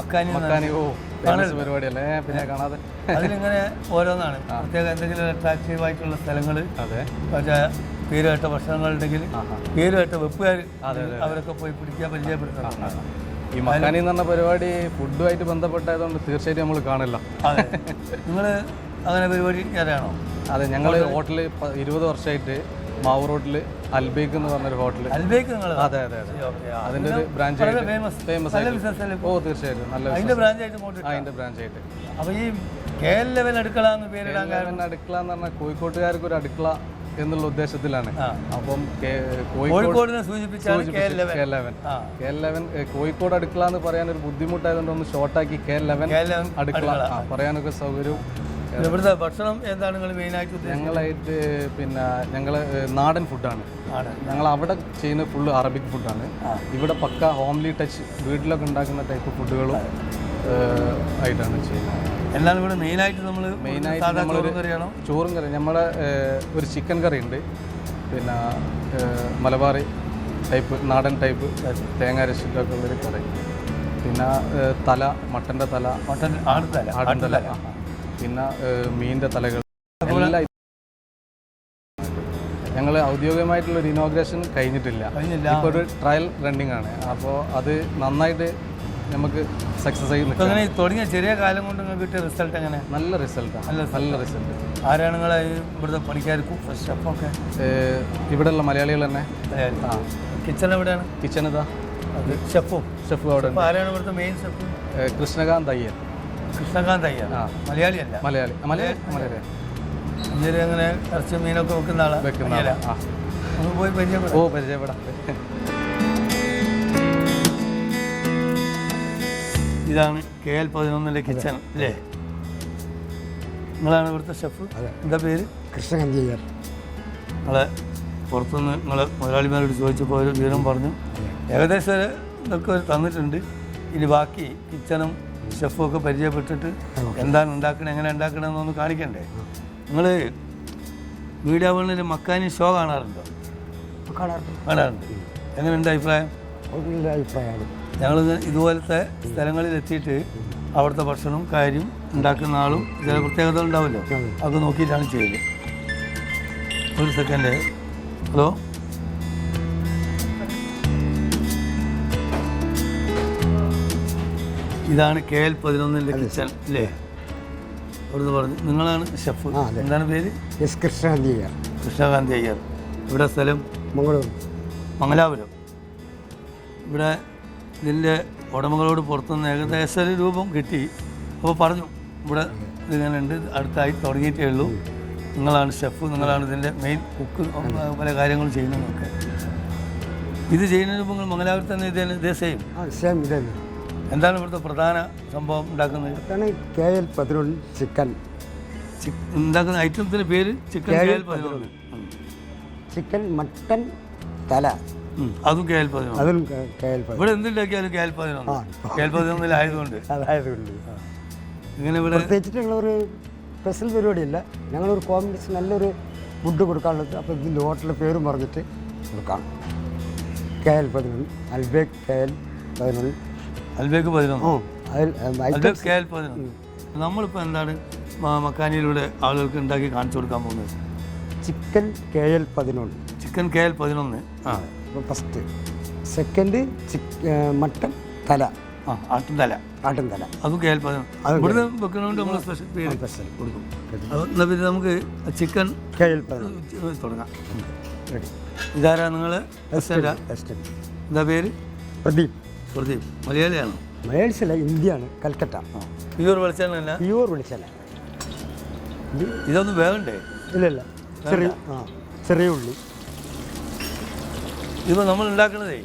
മക്കാനി പരിപാടിയല്ലേ പിന്നെ കാണാതെ. അതിലിങ്ങനെ ഓരോന്നാണ് പ്രത്യേക എന്തെങ്കിലും അട്രാക്റ്റീവ് ആയിട്ടുള്ള സ്ഥലങ്ങൾ, മറ്റേ പേരുകേട്ട ഭക്ഷണങ്ങളുണ്ടെങ്കിൽ പേരുകേട്ട വെപ്പുകാർ അവരൊക്കെ പോയി പിടിക്കാൻ പരിചയപ്പെടുത്തുന്നതാണ്. ഈ മക്കാനി എന്ന് പറഞ്ഞ പരിപാടി ഫുഡുമായിട്ട് ബന്ധപ്പെട്ടായതുകൊണ്ട് തീർച്ചയായിട്ടും നമ്മൾ കാണില്ല. അതെ, നിങ്ങൾ അങ്ങനെ പരിപാടി അറിയാണോ? അതെ, ഞങ്ങൾ ഹോട്ടല് 20 വർഷമായിട്ട് മാവൂർ റോഡിൽ അൽബേക്ക് എന്ന് പറഞ്ഞൊരു ഹോട്ടൽ. അൽബേക്ക് നിങ്ങൾ? അതെ അതെ അതെ, അതിൻ്റെ ഒരു ബ്രാഞ്ച് ഫേമസ് ആയിട്ട്. ഓ തീർച്ചയായിട്ടും നല്ല അതിൻ്റെ ബ്രാഞ്ചായിട്ട്. അതിൻ്റെ ബ്രാഞ്ചായിട്ട്. അപ്പോൾ ഈ KL11 അടുക്കള എന്ന് പേരിടാൻ കാരണം? അടുക്കള എന്ന് പറഞ്ഞാൽ കോഴിക്കോട്ടുകാർക്ക് ഒരു അടുക്കള എന്നുള്ള ഉദ്ദേശത്തിലാണ്. അപ്പം കോഴിക്കോടിനെ സൂചിപ്പിച്ചാണ് KL11. കോഴിക്കോട് അടുക്കള എന്ന് പറയാൻ ഒരു ബുദ്ധിമുട്ടായതുകൊണ്ട് ഒന്ന് ഷോർട്ടാക്കി KL11 അടുക്കള പറയാനൊക്കെ സൗകര്യവും. ഇവിടുത്തെ ഭക്ഷണം എന്താണ് നിങ്ങൾ മെയിനായിട്ട്? ഞങ്ങളായിട്ട് പിന്നെ ഞങ്ങൾ നാടൻ ഫുഡാണ്. ഞങ്ങൾ അവിടെ ചെയ്യുന്ന ഫുള്ള് അറബിക് ഫുഡാണ്. ഇവിടെ പക്ക ഹോംലി ടച്ച് വീട്ടിലൊക്കെ ഉണ്ടാക്കുന്ന ടൈപ്പ് ഫുഡുകളും ആയിട്ടാണ് ചെയ്യുന്നത്. എന്താണ് ഇവിടെ മെയിനായിട്ട്? നമ്മൾ ചോറും കറി. നമ്മളെ ഒരു ചിക്കൻ കറി ഉണ്ട്, പിന്നെ മലബാറി ടൈപ്പ് നാടൻ ടൈപ്പ് തേങ്ങ രശിട്ടൊക്കെ ഉള്ളൊരു കറി, പിന്നെ തല മട്ടൻ്റെ തല, ആടിൻ തല, പിന്നെ മീനിൻ്റെ തലകൾ എല്ലാം. ഞങ്ങൾ ഔദ്യോഗികമായിട്ടുള്ളൊരു ഇനോഗ്രേഷൻ കഴിഞ്ഞിട്ടില്ല, ഇപ്പോൾ ഒരു ട്രയൽ റണ്ണിങ് ആണ്. അപ്പോൾ അത് നന്നായിട്ട് നമുക്ക് സക്സസ് ആയി നിൽക്കും. അങ്ങനെ തുടങ്ങിയ ചെറിയ കാലം കൊണ്ട് നിങ്ങൾക്ക് കിട്ടിയ റിസൾട്ട് എങ്ങനെ? നല്ല റിസൾട്ടാണ്. നല്ല റിസൾട്ട്. ആരാണ് നിങ്ങൾ ഇവിടുത്തെ പണിക്കാർക്കും ഷെഫൊക്കെ? ഇവിടെയുള്ള മലയാളികൾ തന്നെ. കിച്ചൺ എവിടെയാണ്? കിച്ചൺ ഇതാ, ഷെഫും അവിടെ. ആരാണ് ഇവിടുത്തെ മെയിൻ ഷെഫ്? കൃഷ്ണകാന്ത് അയ്യർ. മലയാളിയല്ല? മലയാളി. അഞ്ചേരി അങ്ങനെ ഇറച്ചി മീനൊക്കെ വെക്കുന്ന ആളാണ്. നമുക്ക് പോയി പരിചയപ്പെടാം. ഓ പരിചയപ്പെടാം. ഇതാണ് KL11 കിച്ചൺ അല്ലേ? നിങ്ങളാണ് ഇവിടുത്തെ ഷെഫ്? എന്താ പേര്? കൃഷ്ണകാന്ത് അയ്യർ. നിങ്ങളെ പുറത്തുനിന്ന് നിങ്ങൾ മുതലാളിമാരോട് ചോദിച്ചപ്പോൾ ഒരു വിവരം പറഞ്ഞു. ഏകദേശം ഇതൊക്കെ തന്നിട്ടുണ്ട്. ഇനി ബാക്കി കിച്ചണും ഷെഫും ഒക്കെ പരിചയപ്പെട്ടിട്ട് എന്താണ് ഉണ്ടാക്കണത്, എങ്ങനെ ഉണ്ടാക്കണമെന്നൊന്ന് കാണിക്കണ്ടേ? നിങ്ങൾ വീഡിയോ വേൾഡിൽ മക്കാനി ഷോ കാണാറുണ്ടോ? കാണാറുണ്ട്. എങ്ങനെയുണ്ട് അഭിപ്രായം? അഭിപ്രായമാണ്. ഞങ്ങൾ ഇതുപോലത്തെ സ്ഥലങ്ങളിൽ എത്തിയിട്ട് അവിടുത്തെ ഭക്ഷണം കാര്യം ഉണ്ടാക്കുന്ന ആളും ചില പ്രത്യേകതകൾ ഉണ്ടാവുമല്ലോ, അത് നോക്കിയിട്ടാണ് ചെയ്യല്. ഒരു സെക്കൻഡ്. ഹലോ, ഇതാണ് KL11 കിച്ചൺ അല്ലേ? അവിടുന്ന് പറഞ്ഞു നിങ്ങളാണ് ഷെഫ്. എന്താണ് പേര്? കൃഷ്ണകാന്ത് അയ്യർ. കൃഷ്ണകാന്ത് അയ്യർ. ഇവിടെ സ്ഥലം? മംഗലാപുരം. ഇവിടെ ഇതിൻ്റെ ഉടമകളോട് പുറത്തുനിന്ന് ഏകദേശം ഒരു രൂപം കിട്ടി. അപ്പോൾ പറഞ്ഞു ഇവിടെ ഇതിങ്ങനെ ഉണ്ട്, അടുത്തായി തുടങ്ങിയിട്ടേ ഉള്ളൂ, നിങ്ങളാണ് ഷെഫ്, നിങ്ങളാണ് ഇതിൻ്റെ മെയിൻ കുക്ക്, പല കാര്യങ്ങളും ചെയ്യുന്നതൊക്കെ. ഇത് ചെയ്യുന്നതിന് മുമ്പ് നിങ്ങൾ മംഗലാപുരത്ത് തന്നെ ഇതേ സെയിം? എന്താണ് ഇവിടുത്തെ പ്രധാന സംഭവം ഉണ്ടാക്കുന്നത്? KL11 ചിക്കൻ ഉണ്ടാക്കുന്ന ഐറ്റംസിൻ്റെ പേര് ചിക്കൻ KL11. ചിക്കൻ മട്ടൻ തല അതും KL11. ഇവിടെ എന്തുണ്ടാക്കിയാലും KL11 ആയതുകൊണ്ട് ഇങ്ങനെ ഇവിടെ പ്രത്യേകിച്ചിട്ടുള്ളൊരു സ്പെഷ്യൽ പരിപാടിയല്ല. ഞങ്ങളൊരു കോമ്പിനേഷൻ നല്ലൊരു ഫുഡ് കൊടുക്കാനുള്ളത്. അപ്പോൾ ഇതിൻ്റെ ഹോട്ടലിൻ്റെ പേരും പറഞ്ഞിട്ട് കൊടുക്കാം. KL11 Al Baik KL11. Al Baik 11. KL11. നമ്മളിപ്പോൾ എന്താണ് മക്കാനിയിലൂടെ ആളുകൾക്ക് ഉണ്ടാക്കി കാണിച്ചു കൊടുക്കാൻ പോകുന്നത്? Chicken KL11. Chicken KL11. First. Second mutton തല. ആട്ടിൻ തല. അതും KL11. ഇവിടുന്ന് വെക്കുന്നതുകൊണ്ട് നമ്മൾ സ്പെഷ്യൽ പേര് കൊടുക്കും. എന്നാൽ പിന്നെ നമുക്ക് ചിക്കൻ KL11 തുടങ്ങാം. ഇതാരാ നിങ്ങൾ? എന്താ പേര്? പ്രദീപ്. മലയാളിയാണോ? മലയാളിസല്ല, ഇന്ത്യയാണ്, കൽക്കട്ട. പ്യൂർ വെളിച്ചെണ്ണ? പ്യൂർ വെളിച്ചെണ്ണ. ഇതൊന്നും വേണ്ടേ? ഇല്ല, ചെറിയ ഉള്ളി. ഇപ്പോൾ നമ്മൾ ഉണ്ടാക്കണതേ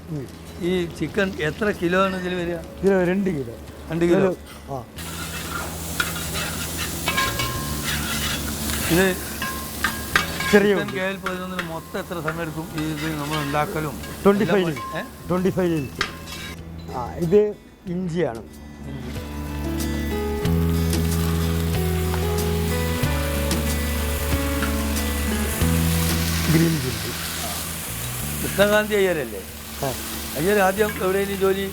ഈ ചിക്കൻ എത്ര കിലോ ആണ് ഇതിൽ വരിക? 2 കിലോ. 2 കിലോ. ഇത് ചെറിയ KL11 മൊത്തം എത്ര സമയം എടുക്കും ഇത് നമ്മൾ ഉണ്ടാക്കലും? 25 മിനിറ്റ്. ഇത് ഇഞ്ചിയാണ്. Green chilli. കൃഷ്ണകാന്ത് അയ്യരല്ലേ? അയ്യർ ആദ്യം എവിടെയെങ്കിലും ജോലി?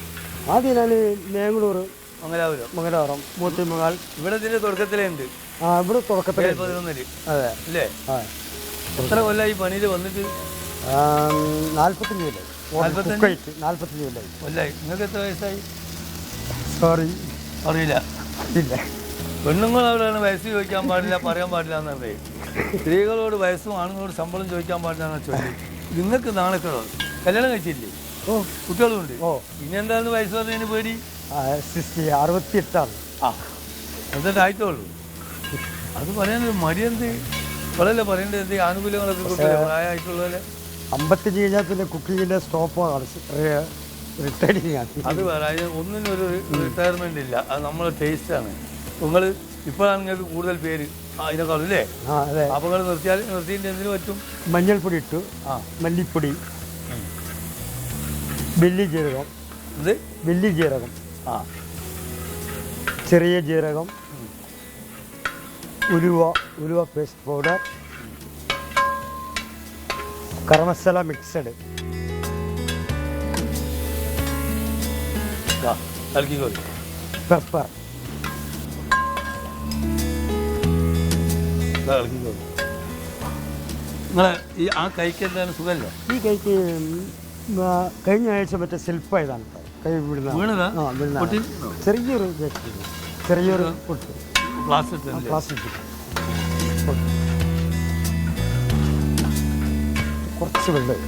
ആദ്യം ഞാൻ ബാംഗ്ലൂർ മംഗലാപുരം. മംഗലാപുരം മൂത്തിമംഗാൾ. ഇവിടെ ഇതിൻ്റെ തുടക്കത്തിലേ ഉണ്ട്. ഇവിടെ തുടക്കത്തിൽ KL 11. അതെ അല്ലേ? ആ. എത്ര കൊല്ലമായി ഈ പണിയിൽ വന്നിട്ട്? 45 കൊല്ലായി. 45 കൊല്ലായി. നിങ്ങൾക്ക് എത്ര വയസ്സായി? സോറി അറിയില്ല. ഇല്ല. പെണ്ണുങ്ങൾ അവരാണ് വയസ്സ് ചോദിക്കാൻ പാടില്ല, പറയാൻ പാടില്ല എന്ന് പറയും. സ്ത്രീകളോട് വയസ്സും ആണുങ്ങളോട് ശമ്പളം ചോദിക്കാൻ പാടില്ല എന്ന് ചൊല്ലി. നിങ്ങൾക്ക് നാണക്കേടോ? കല്യാണം കഴിച്ചില്ലേ? കുട്ടികളുണ്ട്. ഇനി എന്താണ് വയസ്സ് പറഞ്ഞതിന് പേടി? 68 ആ, എന്നിട്ട് ആയിട്ടോളൂ. അത് പറയാനൊരു മടിയെന്ത്? ഇപ്പോഴല്ലേ പറയേണ്ടത്? എന്ത് ആനുകൂല്യങ്ങളൊക്കെ കിട്ടില്ല പ്രായമായിട്ടുള്ളതല്ലേ? 55 കഴിഞ്ഞാൽ പിന്നെ കുക്കിങ്ങിൻ്റെ സ്റ്റോപ്പാണ്, റിട്ടയറിങ് ആണ്. അത് വേറെ. അതിന് ഒന്നിനൊരു റിട്ടയർമെൻ്റ് ഇല്ല. അത് നമ്മളെ ടേസ്റ്റാണ്. നിങ്ങൾ ഇപ്പോഴാണ് നിങ്ങൾക്ക് കൂടുതൽ പേര് അതിനേക്കാളും അല്ലേ? അപ്പോൾ നിങ്ങൾ നിർത്തിയിട്ട് എന്തിനു പറ്റും? മഞ്ഞൾപ്പൊടി ഇട്ടു, മല്ലിപ്പൊടി, വലിയ ജീരകം, വലിയ ജീരകം, ചെറിയ ജീരകം, ഉലുവ paste powder, garam masala mixed. Pepper. നിങ്ങളെ ഈ ആ കൈക്ക് എന്താണ് സുഖമല്ല? ഈ കൈക്ക് കഴിഞ്ഞ ആഴ്ച മറ്റേ ശില്പമായതാണ് കൈ വീണതാ. ചെറിയൊരു പൊട്ട്. പ്ലാസ്റ്റിക് കുറച്ച് വെള്ളം.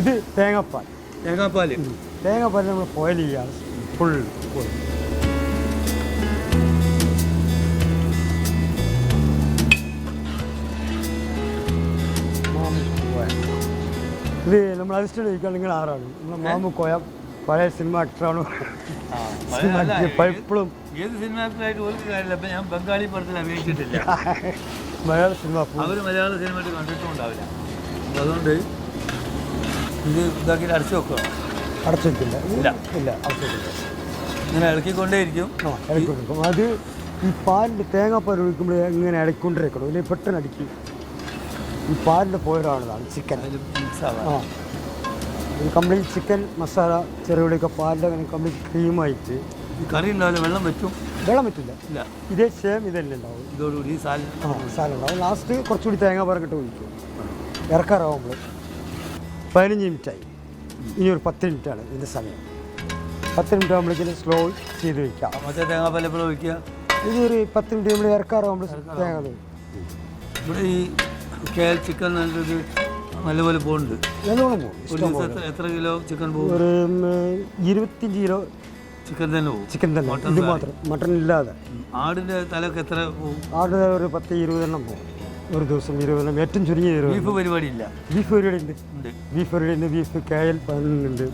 ഇത് തേങ്ങാപ്പാൽ. തേങ്ങാപ്പാൽ നമ്മൾ ബോയിൽ ചെയ്യാണ് ഫുൾ. ഇത് നമ്മൾ അസിസ്റ്റന്റ് ചോദിക്കുകയാണെങ്കിൽ 6 ആള്. നമ്മളെ മാമു കോയ പഴയ സിനിമ ആക്ടറാണ്. ഇപ്പോഴും ഏത് സിനിമ ആക്ടറായിട്ട് ഒരു കാര്യമില്ല. അപ്പം ഞാൻ ബംഗാളി പടത്തിൽ അഭിനയിച്ചിട്ടില്ല. മലയാള സിനിമ അവർ മലയാള സിനിമയായിട്ട് കണ്ടിട്ടും ഉണ്ടാവില്ല. അപ്പോൾ അതുകൊണ്ട് ഇത് ഇതാക്കി അടച്ചു വെക്കുക. അടച്ചു വെക്കില്ല. ഇല്ല അടച്ചിട്ടില്ല. ഇങ്ങനെ ഇളക്കിക്കൊണ്ടേയിരിക്കും. ഇളക്കിക്കൊണ്ടിരിക്കും. അത് ഈ പാലിൻ്റെ തേങ്ങാപ്പാൽ ഒഴിക്കുമ്പോൾ ഇങ്ങനെ ഇളക്കിക്കൊണ്ടിരിക്കണം. അല്ലെങ്കിൽ പെട്ടെന്ന് അടിക്കും. ഈ പാലിൻ്റെ പോരാണതാണ് ചിക്കൻ. കംപ്ലീറ്റ് ചിക്കൻ മസാല ചെറുപടിയൊക്കെ പാലിൻ്റെ അങ്ങനെ കംപ്ലീറ്റ് ക്രീമായിട്ട്. കറി ഉണ്ടാവില്ല, വെള്ളം പറ്റില്ല. ഇല്ല, ഇതേ സെയിം ഇതല്ലേ ഉണ്ടാവും. ഇതോടുകൂടി സാലം ഉണ്ടാവും. ലാസ്റ്റ് കുറച്ചുകൂടി തേങ്ങാപ്പാൽ ഇട്ട് ഒഴിക്കും. ഇറക്കാറാവുമ്പോൾ 15 മിനിറ്റായി. ഇനി ഒരു 10 മിനിറ്റാണ് ഇതിൻ്റെ സമയം. 10 മിനിറ്റ് ആകുമ്പോഴേക്കും സ്ലോ ചെയ്ത് വയ്ക്കാം. മറ്റേ തേങ്ങാപ്പാൽ എപ്പോഴും ഒഴിക്കുക. ഇതൊരു 10 മിനിറ്റ് നമ്മൾ ഇറക്കാറാവുമ്പോൾ തേങ്ങ. ഇവിടെ ഈ KL ചിക്കൻ നല്ലൊരു നല്ലപോലെ പോകുന്നുണ്ട്. നല്ലോണം പോകും. ഒരു ദിവസം എത്ര കിലോ ചിക്കൻ പോകും? ഒരു 25 കിലോ ചിക്കൻ തന്നെ പോകും. ചിക്കൻ തന്നെ, ഇത് മാത്രം, മട്ടൺ ഇല്ലാതെ. ആടിൻ്റെ തലക്ക് എത്ര പോകും? ആട് ഒരു 10-20 എണ്ണം പോകും ഒരു ദിവസം. 20 എണ്ണം, ഏറ്റവും ചുരുങ്ങിയ 20. ബീഫ് പരിപാടി ഇല്ല? ബീഫ് പരിപാടി ഉണ്ട്. ബീഫ് KL 11 ഉണ്ട്.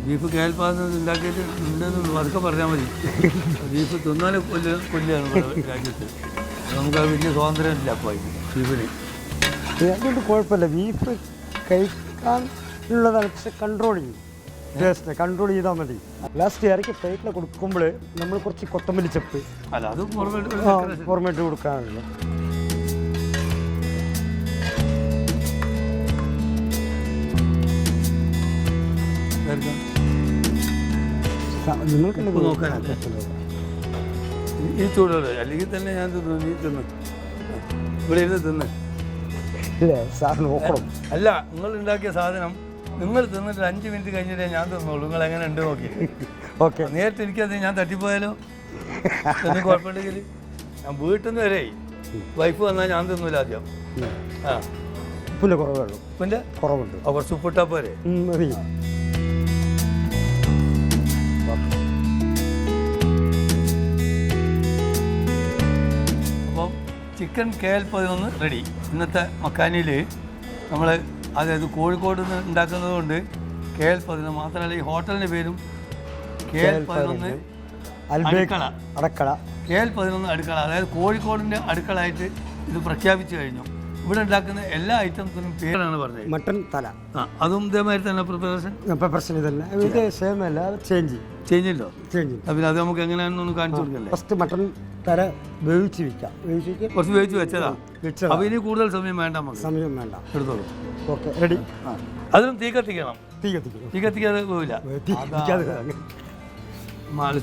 ബീഫ് KL 11 ഉണ്ടാക്കിയിട്ട് ഉണ്ടെന്ന് അതൊക്കെ പറഞ്ഞാൽ മതി. ബീഫ് തിന്നാലും കൊല്ലുകയാണ് രാജ്യത്ത്. നമുക്ക് വലിയ സ്വാതന്ത്ര്യം ഇല്ല അപ്പോൾ ബീഫിന്. അതുകൊണ്ട് കുഴപ്പമില്ല. ബീഫ് കഴിക്കാൻ ഉള്ളതാണ്, പക്ഷെ കൺട്രോൾ ചെയ്യും. ടേസ്റ്റ് കൺട്രോൾ ചെയ്താൽ മതി. ലാസ്റ്റ് ഇറക്കി പ്ലേറ്റിൽ കൊടുക്കുമ്പോൾ നമ്മൾ കുറച്ച് കൊത്തമല്ലി ചപ്പ് അത് പുറമേട്ട് കൊടുക്കാറുണ്ട്. നിങ്ങൾക്ക് നോക്കാനല്ല ഈ ചൂടുകൾ. അല്ലെങ്കിൽ തന്നെ ഞാൻ തിന്നു, നീ തിന്ന് ഇവിടെ ഇരുന്ന് തിന്ന്. ഇല്ലേ സാർ നോക്കണം. അല്ല, നിങ്ങൾ ഉണ്ടാക്കിയ സാധനം നിങ്ങൾ തിന്നിട്ട് 5 മിനിറ്റ് കഴിഞ്ഞിട്ടേ ഞാൻ തിന്നോളൂ. നിങ്ങൾ എങ്ങനെ ഉണ്ട് നോക്കി. ഓക്കെ, നേരിട്ട് എനിക്കത് ഞാൻ തട്ടിപ്പോയാലോ? എന്ന് കുഴപ്പമുണ്ടെങ്കിൽ ഞാൻ വീട്ടിൽ നിന്ന് വരെ വൈഫ് വന്നാൽ ഞാൻ തിന്നൂല ആദ്യം. ഉപ്പിൻ്റെ കുറവുള്ളൂ. ഉപ്പിൻ്റെ കുറവുണ്ട്. കുറച്ച് ഉപ്പിട്ടാൽ പോരെ? മതി. അപ്പോൾ ചിക്കൻ KL 11 റെഡി. ഇന്നത്തെ മക്കാനിയിൽ നമ്മൾ അതായത് കോഴിക്കോട് നിന്ന് ഉണ്ടാക്കുന്നത് കൊണ്ട് KL 11 മാത്രമല്ല, ഈ ഹോട്ടലിൻ്റെ പേരും KL 11 അടുക്കള. KL 11 അടുക്കള, അതായത് കോഴിക്കോടിൻ്റെ അടുക്കളയായിട്ട് ഇത് പ്രഖ്യാപിച്ചു കഴിഞ്ഞു. ഇവിടെ ഉണ്ടാക്കുന്ന എല്ലാ ഐറ്റംസിനും പേരാണ് പറഞ്ഞത്. മട്ടൺ തല, അതും ഇതേമാതിരി തന്നെ പ്രിപ്പറേഷൻ ഇതല്ല, ഇത് സെയിം അല്ല, ചേഞ്ച് ചെയ്ഞ്ഞല്ലോ. പിന്നെ അത് നമുക്ക് എങ്ങനെയാണെന്നൊന്ന് കാണിച്ചു കൊടുക്കല്ലേ? ഫസ്റ്റ് മട്ടൺ തല വേവിച്ച് വയ്ക്കാം. കുറച്ച് വേവിച്ച് വെച്ചതാ. വെച്ചതാ. അപ്പോൾ ഇനി കൂടുതൽ സമയം വേണ്ട നമുക്ക്. സമയം വേണ്ട. എടുത്തോളൂ. Okay, ready. അതിനും തീ കത്തിക്കണം. തീ കത്തിക്കണം. തീ കത്തിക്കാതെ പോവില്ല.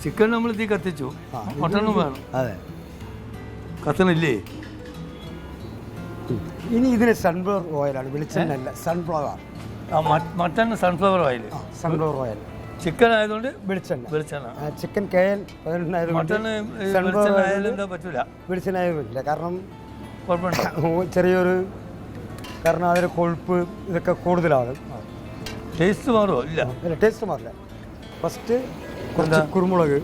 ചിക്കൻ നമ്മൾ തീ കത്തിച്ചു, മട്ടണും വേണം. അതെ, കത്തണില്ലേ? ഇനി ഇതിന് സൺഫ്ലവർ ഓയിലാണ്, വെളിച്ചെണ്ണ. Sunflower. Mutton sunflower oil. Sunflower oil. Chicken ആയതുകൊണ്ട് വെളിച്ചെണ്ണ. ചിക്കൻ KL മട്ടൺ എന്താ പറ്റൂല. വെളിച്ചെണ്ണ ആയതുമില്ല, കാരണം കുഴപ്പമുണ്ടോ? ചെറിയൊരു, കാരണം അതിന് കൊഴുപ്പ് ഇതൊക്കെ കൂടുതലാണ്. ടേസ്റ്റ് മാറുമോ? ഇല്ല, ടേസ്റ്റ് മാറില്ല. ഫസ്റ്റ് കുറച്ച് കുരുമുളക്,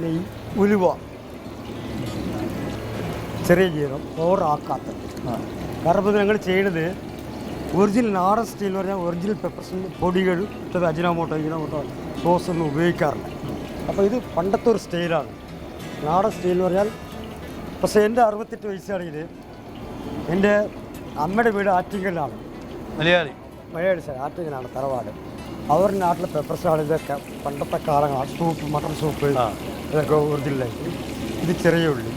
നെയ്യ്, ഉലുവ, ചെറിയ ജീരകം, ഓവറാക്കാത്ത. കാരണം ഇപ്പോൾ ഞങ്ങൾ ചെയ്യുന്നത് ഒറിജിനൽ നാടൻ സ്റ്റൈൽ എന്ന് പറഞ്ഞാൽ ഒറിജിനൽ പെപ്പർസിൻ്റെ പൊടികൾ ഇട്ടത് അജിനോമോട്ടോ സോസ് ഒന്നും ഉപയോഗിക്കാറില്ല. അപ്പോൾ ഇത് പണ്ടത്തെ ഒരു സ്റ്റൈലാണ്, നാടൻ സ്റ്റൈൽ എന്ന് പറഞ്ഞാൽ. പക്ഷേ എൻ്റെ 68 വയസ്സാണെങ്കിൽ എൻ്റെ അമ്മയുടെ വീട് ആറ്റിങ്ങലാണ്. മലയാളി സ്ഥലം ആറ്റിങ്ങലാണ് തറവാട്. അവരുടെ നാട്ടിലെ പെപ്പർസാണ് ഇതൊക്കെ. പണ്ടത്തെ കാലങ്ങളാണ്. സൂപ്പ്, മട്ടൺ സൂപ്പ്, ഇതൊക്കെ ഒറിജിനലായിട്ട്. ഇത് ചെറിയ ഉള്ളി,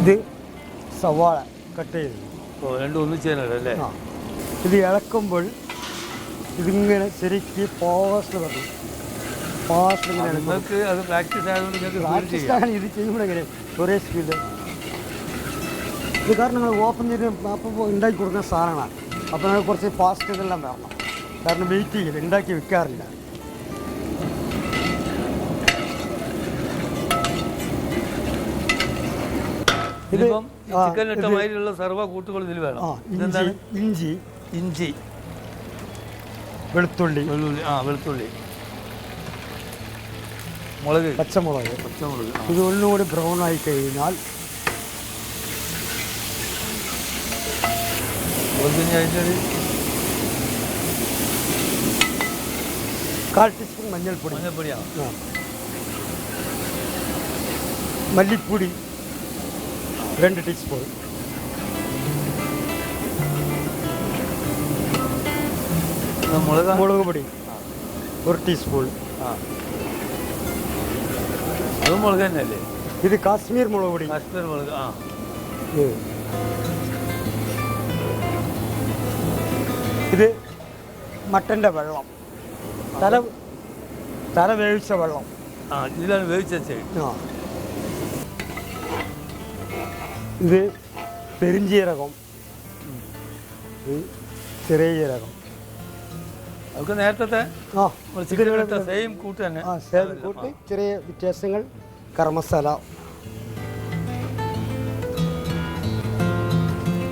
ഇത് സവാള കട്ട് ചെയ്ത്. രണ്ടും ഒന്നിച്ചേനല്ലേ? ഇത് ഇളക്കുമ്പോൾ ഇതിങ്ങനെ ശരിക്ക് ഫാസ്റ്റ് വരണം. ഫാസ്റ്റ് ഇങ്ങനെ അത് പ്രാക്ടീസ് ആയതുകൊണ്ട് ഇത് ചെയ്യുമ്പോൾ എങ്ങനെ ഒരേ സ്പീഡ്. ഇത് കാരണം നിങ്ങൾ ഓപ്പൺ ചെയ്ത് അപ്പോൾ ഉണ്ടാക്കി കൊടുക്കുന്ന സാധനങ്ങളാണ്. അപ്പോൾ നിങ്ങൾ കുറച്ച് ഫാസ്റ്റ് ഇതെല്ലാം വരണം. കാരണം വെയിറ്റ് ചെയ്യില്ല, ഉണ്ടാക്കി വെക്കാറില്ല. ഇതിപ്പം ചിക്കനിട്ട മാതിരിയുള്ള സർവ്വ കൂട്ടുകൾ ഇതിൽ വേണം. ഇഞ്ചി, വെളുത്തുള്ളി, വെളുത്തുള്ളി, മുളക്, പച്ചമുളക്. ഇത് ഒന്നുകൂടി ബ്രൗൺ ആയി കഴിഞ്ഞാൽ കാൽ ടീസ്പൂൺ മഞ്ഞൾപ്പൊടിയാണ്. മല്ലിപ്പൊടി 2 ടീസ്പൂൺ. മുളക് പൊടി 1 ടീസ്പൂൺ. അത് മുളക് തന്നെയല്ലേ? ഇത് കാശ്മീർ മുളക് പൊടി. കാശ്മീർ മുളക്. ഇത് മട്ടൻ്റെ വെള്ളം, തല വേവിച്ച വെള്ളം. ഇതിലാണ് വേവിച്ചത്. ഇത് പെരിഞ്ജീരകം, ചെറിയ ജീരകം. അതൊക്കെ നേരത്തെ സെയിം കൂട്ട് തന്നെ. സെയിം കൂട്ട്, ചെറിയ വ്യത്യാസങ്ങൾ. ഗരം മസാല,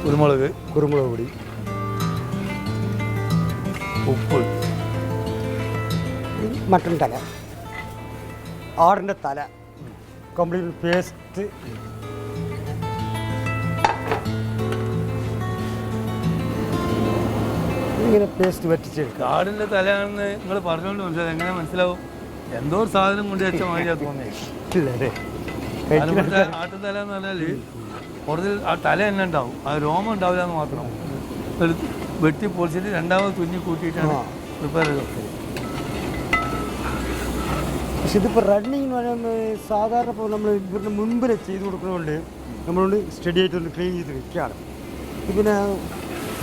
കുരുമുളക് പൊടി, ഉപ്പ്, മട്ടൻ തല, ആടിൻ്റെ തല കംപ്ലീറ്റ് പേസ്റ്റ്. ഇങ്ങനെ പേസ്റ്റ് വറ്റിച്ചെടുക്കുക. ആടിൻ്റെ തലയാണെന്ന് നിങ്ങൾ പറഞ്ഞുകൊണ്ട് മനസ്സിലാവും. എങ്ങനെ മനസ്സിലാവും? എന്തോ ഒരു സാധനം കൊണ്ട് വെച്ച മാതിരിയാണ് തോന്നിയത്. ആട്ടിൻ തല എന്ന് പറഞ്ഞാൽ കൂടുതൽ ആ തല തന്നെ ഉണ്ടാവും, ആ രോമം ഉണ്ടാവില്ല എന്ന് മാത്രം. ഒരു വെട്ടി പൊളിച്ചിട്ട് രണ്ടാമത് തുന്നി കൂട്ടിയിട്ടാണ് പ്രിപ്പയർ ചെയ്തത്. പക്ഷെ ഇതിപ്പോൾ റണ്ണിങ് എന്ന് പറയുന്നത് സാധാരണ ഇപ്പോൾ നമ്മൾ ഇവരുടെ മുൻപിൽ ചെയ്ത് കൊടുക്കുന്നതുകൊണ്ട് നമ്മളോട് സ്റ്റഡി ആയിട്ട് ഒന്ന് ക്ലീൻ ചെയ്ത് വെക്കുകയാണ്. പിന്നെ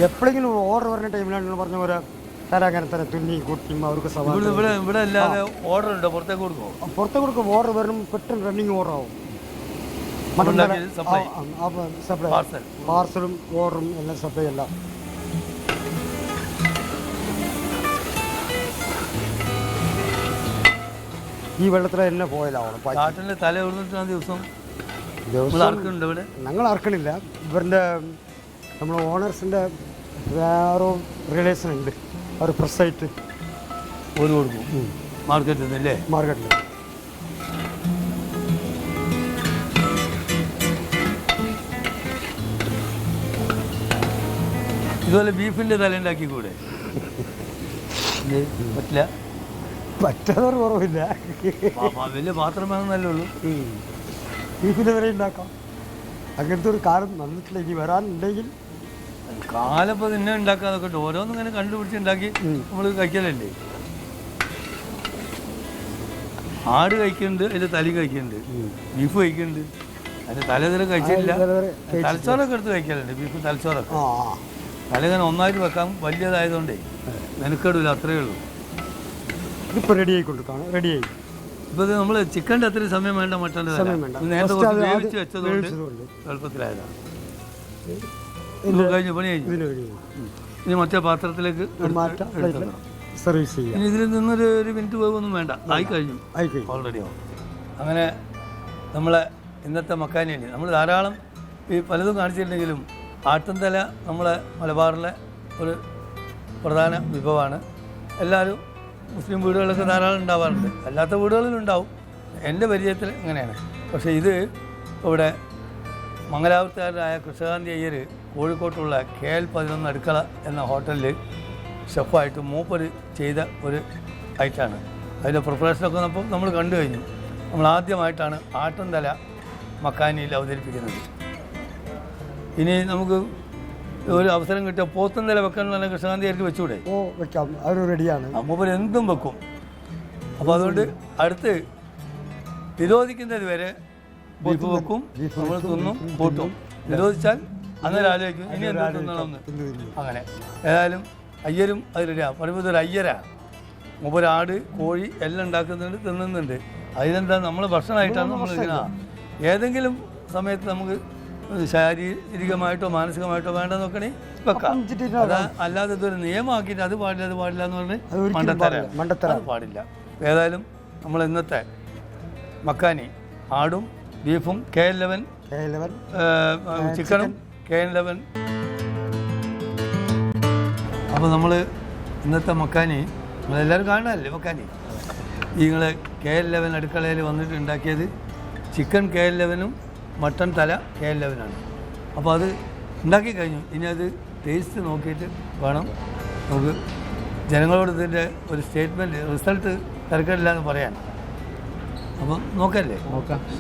എപ്പോഴെങ്കിലും ഓർഡർ വരുന്ന ടൈമിലാണ് നിങ്ങൾ പറഞ്ഞ പോലെ തല അങ്ങനെ തന്നെ തുന്നി കൂട്ടിയും അവർക്ക് ഇവിടെ അല്ലാതെ ഓർഡർ ഉണ്ടോ? പുറത്തേക്ക് കൊടുക്കുമോ? പുറത്തേക്ക് കൊടുക്കും. ഓർഡർ വരണം, പെട്ടെന്ന് റണ്ണിങ് ഓർഡർ ആവും. സപ്ലൈ, പാർസലും ഓർഡറും എല്ലാം സപ്ലൈ എല്ലാം. ഈ വെള്ളത്തിൽ തന്നെ പോയാലാവണം. കാട്ടിൻ്റെ തല ദിവസം ഞങ്ങൾ അറക്കണില്ല. ഇവരുടെ നമ്മൾ ഓണേഴ്സിൻ്റെ വേറെ റിലേഷൻ ഉണ്ട്, അവർ പ്രസ്സായിട്ട് ഒരു കൊടുക്കും മാർക്കറ്റിൽ നിന്നല്ലേ? മാർക്കറ്റിൽ. ഇതുപോലെ ബീഫിൻ്റെ തല ഉണ്ടാക്കി കൂടെ? പറ്റില്ല. പറ്റാതൊരു കുറവില്ല. വലിയ പാത്രം വേണമെന്നല്ലേ ഉള്ളൂ. ബീഫിൻ്റെ വരെ ഉണ്ടാക്കാം. അങ്ങനത്തെ ഒരു കാലം വന്നിട്ടില്ല. ഇനി വരാനുണ്ടെങ്കിൽ കാലപ്പോൾ തന്നെ ഉണ്ടാക്കാതൊക്കെ ഓരോന്നും ഇങ്ങനെ കണ്ടുപിടിച്ച് ഉണ്ടാക്കി നമ്മൾ കഴിക്കലല്ലേ. ആട് കഴിക്കുന്നുണ്ട്, അതിൻ്റെ തലി കഴിക്കുന്നുണ്ട്, ബീഫ് കഴിക്കുന്നുണ്ട്. അതിൻ്റെ തല ഇതുവരെ കഴിച്ചിട്ടില്ല. തലച്ചോറൊക്കെ എടുത്ത് കഴിക്കലുണ്ട്, ബീഫ് തലച്ചോറൊക്കെ. തല ഇങ്ങനെ ഒന്നായിട്ട് വെക്കാൻ വലിയതായതുകൊണ്ടേ മെനക്കെടില്ല, അത്രയേ ഉള്ളൂ. ഇതിപ്പോൾ റെഡി ആയിക്കൊണ്ടിരിക്കുകയാണ്. റെഡിയായി. ഇപ്പോൾ ഇത് നമ്മൾ ചിക്കൻ്റെ അത്രയും സമയം വേണ്ട, മട്ടൻ്റെ നേരത്തെ കുറച്ച് വേവിച്ച് വെച്ചതുകൊണ്ട് എളുപ്പത്തിലായതാണ്. കഴിഞ്ഞു, പണി കഴിഞ്ഞു. ഇനി മറ്റേ പാത്രത്തിലേക്ക് സർവീസ് ചെയ്യാം. ഇനി ഇതിൽ നിന്നൊരു മിനിറ്റ് പോകുമൊന്നും വേണ്ട, ആയി കഴിഞ്ഞു, ഓൾറെഡി ആവും. അങ്ങനെ നമ്മളെ ഇന്നത്തെ മക്കാനിയിൽ നമ്മൾ ധാരാളം ഈ പലതും കാണിച്ചിട്ടുണ്ടെങ്കിലും ആട്ടുംതല നമ്മളെ മലബാറിലെ ഒരു പ്രധാന വിഭവമാണ്. എല്ലാവരും മുസ്ലിം വീടുകളിലൊക്കെ ധാരാളം ഉണ്ടാവാറുണ്ട്, അല്ലാത്ത വീടുകളിലും ഉണ്ടാവും. എൻ്റെ പരിചയത്തിൽ അങ്ങനെയാണ്. പക്ഷേ ഇത് ഇവിടെ മംഗലാപുരത്തുകാരനായ കൃഷ്ണകാന്തി അയ്യർ കോഴിക്കോട്ടുള്ള KL11 അടുക്കള എന്ന ഹോട്ടലിൽ ഷെഫായിട്ട് മൂപ്പര് ചെയ്ത ഒരു ഐറ്റമാണ്. അതിൻ്റെ പ്രിപ്പറേഷനൊക്കെ നമ്മൾ കണ്ടു കഴിഞ്ഞു. നമ്മൾ ആദ്യമായിട്ടാണ് ആട്ടുംതല മക്കാനിയിൽ അവതരിപ്പിക്കുന്നത്. ഇനി നമുക്ക് ഒരു അവസരം കിട്ടിയ പോത്തുംതല വെക്കാൻ തന്നെ കൃഷ്ണകാന്തി അയ്യർക്ക് വെച്ചുകൂടെ? വെക്കാം, അവർ റെഡിയാണ്. മൂപ്പര് എന്തും വെക്കും. അപ്പോൾ അതുകൊണ്ട് അടുത്ത് നിരോധിക്കുന്നത് വരെ ബീഫ് വെക്കും, നമ്മൾ തിന്നും കൂട്ടും. നിരോധിച്ചാൽ അന്നേരം ആലോചിക്കും ഇനി എന്താ തിന്നണമെന്ന്. അങ്ങനെ ഏതായാലും അയ്യരും അത് റെഡിയാണ്. പറയുമ്പോൾ ഇതൊരു അയ്യരാ. മൂപ്പര് ആട് കോഴി എല്ലാം ഉണ്ടാക്കുന്നുണ്ട്, തിന്നുന്നുണ്ട്. അതിലെന്താ നമ്മൾ ഭക്ഷണമായിട്ടാണ് നമ്മൾ ഇതിനാ ഏതെങ്കിലും സമയത്ത് നമുക്ക് ശാരീരികമായിട്ടോ മാനസികമായിട്ടോ വേണ്ടെന്ന് നോക്കണേ വെക്കാം. അത് അല്ലാതെ ഇതൊരു നിയമമാക്കിയിട്ട് അത് പാടില്ല അത് പാടില്ല എന്ന് പറഞ്ഞ് മണ്ടത്തരം പാടില്ല. ഏതായാലും നമ്മൾ ഇന്നത്തെ മക്കാനി ആടും ബീഫും KL11 ചിക്കനും KL11. അപ്പോൾ നമ്മൾ ഇന്നത്തെ മക്കാനി നമ്മളെല്ലാവരും കാണാനല്ലേ മക്കാനി. നിങ്ങൾ KL11 അടുക്കളയിൽ വന്നിട്ട് ഉണ്ടാക്കിയത് ചിക്കൻ KL11 മട്ടൺ തല KL11 അപ്പോൾ അത് ഉണ്ടാക്കി കഴിഞ്ഞു. ഇനി അത് ടേസ്റ്റ് നോക്കിയിട്ട് വേണം നമുക്ക് ജനങ്ങളോട് ഇതിൻ്റെ ഒരു സ്റ്റേറ്റ്മെൻറ്റ് റിസൾട്ട് തിരക്കില്ല എന്ന് പറയാൻ. അപ്പം നോക്കല്ലേ,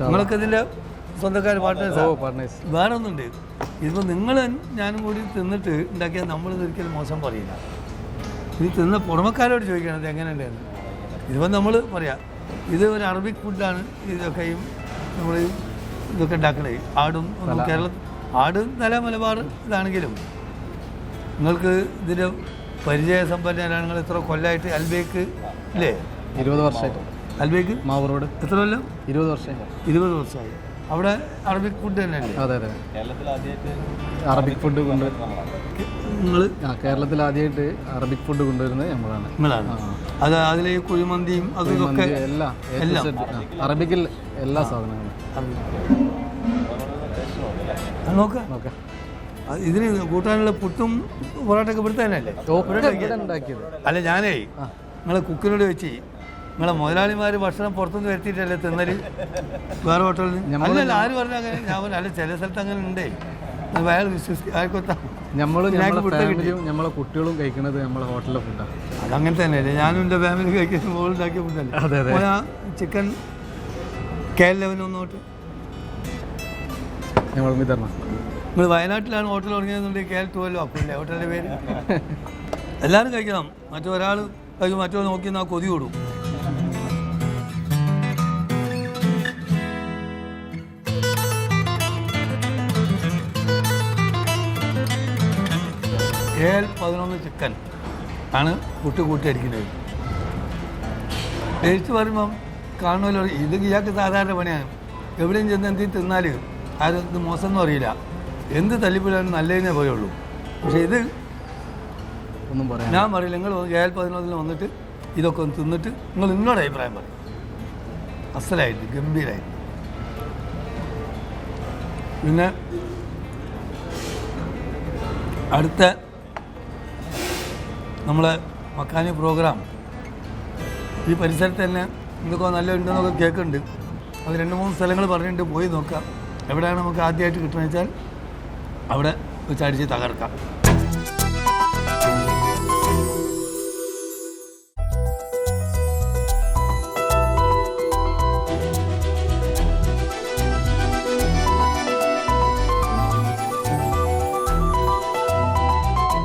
നിങ്ങളൊക്കെ ഇതിൻ്റെ സ്വന്തക്കാർ പാർട്ട്നേഴ്സ് വേറെ ഒന്നുണ്ട്. ഇതിപ്പോൾ നിങ്ങൾ ഞാനും കൂടി തിന്നിട്ട് ഉണ്ടാക്കിയാൽ നമ്മളിത് ഒരിക്കലും മോശം പറയില്ല. ഇത് തിന്ന പുറമക്കാരോട് ചോദിക്കണം ഇത് എങ്ങനെയുണ്ടെന്ന്. ഇതിപ്പോൾ നമ്മൾ പറയാം ഇത് ഒരു അറബിക് ഫുഡാണ്. ഇതൊക്കെയും നമ്മൾ ഇതൊക്കെ ഉണ്ടാക്കണേ ആടും കേരളത്തിൽ ആടും തല മലബാർ ഇതാണെങ്കിലും നിങ്ങൾക്ക് ഇതിൻ്റെ പരിചയസമ്പന്നരാണ്. നിങ്ങൾ എത്ര കൊല്ലമായിട്ട് അൽബേക്ക് ഇല്ലേ? 20 വർഷമായിട്ട്. Al Baik Mavoor road. എത്ര കൊല്ലം? 20 വർഷമായി. 20 വർഷമായി. അവിടെ അറബിക് ഫുഡ് തന്നെയല്ലേ? അതെ അതെ. അറബിക് ഫുഡ് നിങ്ങൾ കേരളത്തിൽ ആദ്യമായിട്ട് അറബിക് ഫുഡ് കൊണ്ടുവരുന്നത് നിങ്ങളാണ്. അത് അതിലെ കുഴിമന്തിയും അതൊക്കെ എല്ലാം അറബിക്കിൽ എല്ലാ സാധനങ്ങളും നോക്കാം. ഇതിന് കൂട്ടാനുള്ള പുട്ടും പൊറോട്ടയൊക്കെ ഇവിടുത്തെ തന്നെയല്ലേ ഉണ്ടാക്കിയത്? അല്ല ഞാനേ നിങ്ങളെ കുക്കിനോട് വെച്ച് നിങ്ങളെ മുതലാളിമാർ ഭക്ഷണം പുറത്തുനിന്ന് വരുത്തിയിട്ടല്ലേ തിന്നല് വേറെ ഹോട്ടലിൽ നിന്ന്? അല്ലല്ല ആര് പറഞ്ഞാൽ അങ്ങനെ ഞാൻ പറഞ്ഞു. അല്ല ചില സ്ഥലത്ത് അങ്ങനെ ഉണ്ടേ, അയാൾ വിശ്വസിക്കും. നമ്മളെ കുട്ടികളും കഴിക്കുന്നത് നമ്മളെ ഹോട്ടലിലെ ഫുഡാണ്. അതങ്ങനെ തന്നെയല്ലേ ഞാനും എൻ്റെ ഫാമിലി കഴിക്കുന്ന മോളുണ്ടാക്കിയ ഫുഡല്ലേ. ചിക്കൻ KL11 ഒന്നോട്ട് നിങ്ങൾ വയനാട്ടിലാണ് ഹോട്ടൽ തുടങ്ങിയതെന്നുണ്ടെങ്കിൽ KL12 ആക്കില്ലേ ഹോട്ടലിൻ്റെ പേര്? എല്ലാവരും കഴിക്കണം. മറ്റൊരാൾ കഴിക്കും, മറ്റൊരാൾ നോക്കി ആ കൊതി കൂടും. KL11 ചിക്കൻ ആണ് കൂട്ടി അടിക്കുന്നത്. ടേസ്റ്റ് പറയുമ്പം കാണുമല്ലോ, ഇത് ഇയാൾക്ക് സാധാരണ പണിയാണ്. എവിടെയും ചെന്ന് എന്തെങ്കിലും തിന്നാൽ ആരും ഇത് മോശമൊന്നും അറിയില്ല, എന്ത് തല്ലിപ്പിടാനും നല്ലതിനെ പോയുള്ളൂ. പക്ഷേ ഇത് ഒന്നും പറയാം ഞാൻ പറയില്ല. നിങ്ങൾ KL11 വന്നിട്ട് ഇതൊക്കെ ഒന്ന് തിന്നിട്ട് നിങ്ങൾ നിങ്ങളുടെ അഭിപ്രായം പറയും. അസലായിട്ട് ഗംഭീരമായിട്ട്. പിന്നെ അടുത്ത നമ്മളെ മക്കാനി പ്രോഗ്രാം ഈ പരിസരത്ത് തന്നെ എന്തൊക്കെ നല്ല ഉണ്ടെന്നൊക്കെ കേൾക്കുന്നുണ്ട്. അത് 2-3 സ്ഥലങ്ങൾ പറഞ്ഞിട്ടുണ്ട്, പോയി നോക്കാം. എവിടെയാണ് നമുക്ക് ആദ്യമായിട്ട് കിട്ടുന്നത് വെച്ചാൽ അവിടെ വെച്ച് അടിച്ച് തകർക്കാം.